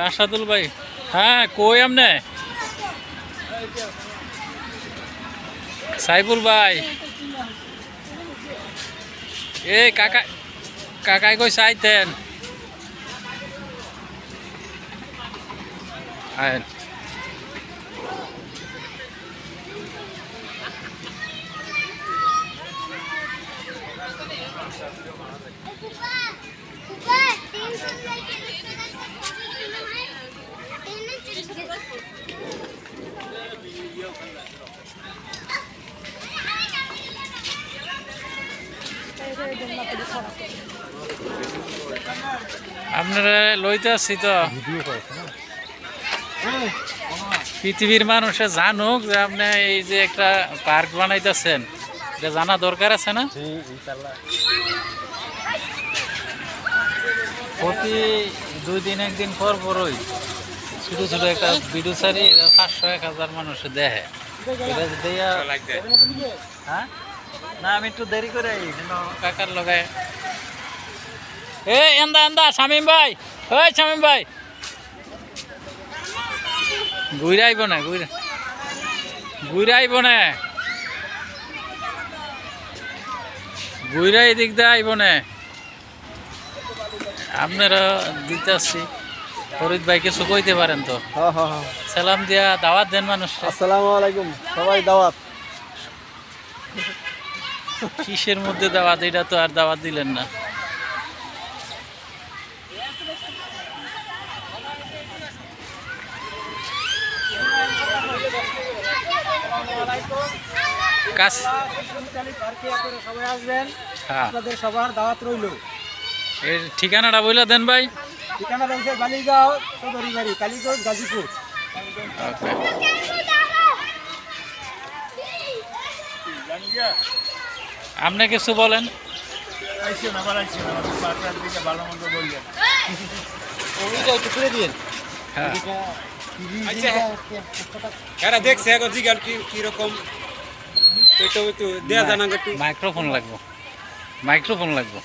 আসাদুল ভাই, হ্যাঁ কই আমনে? সাইফুল ভাই, এ কাকা কাকাই কই চাইতেন আয়। আপনারা লইতে আসছি তো পৃথিবীর মানুষে জানুক যে আপনি এই যে একটা পার্ক বানাইতেছেন, এটা জানা দরকার আছে না? প্রতি 2 দিন 1 দিন পর পরই ছোট ছোট একটা ভিডিও ছাড়ি 500-1000 মানুষ দেখে। হ্যাঁ না, আমি একটু দেরি করে কাকার লগায়। এই এন্দা এন্দা শামিম ভাই, ওই শামিম ভাই ঘুরে আইব না, ঘুরে আইব না, ঘুরে এদিক দিয়ে আইব না। আপনারা দিতে আসছি, ফরিদ ভাই কিছু কইতে পারেন তো? সালাম দিয়া দাওয়াত দেন মানুষ। আসসালামু আলাইকুম, সবাই দাওয়াত। কিসের মধ্যে দাওয়াত? এটা তো আর দাওয়াত দিলেন না। কাজ সবাই আসবেন, হ্যাঁ, আপনাদের সবার দাওয়াত রইল। এর ঠিকানাটা বইলা দেন ভাই। ঠিকানা রয়েছে বালিগাঁও, চৌধুরী বাড়ি, কালীগঞ্জ, গাজীপুর। ওকে। আপনি কিছু বলেন। একটু করে দিন। হ্যাঁ, দেখছে কিরকম দেয়া জানা। মাইক্রোফোন লাগবো, মাইক্রোফোন লাগবো।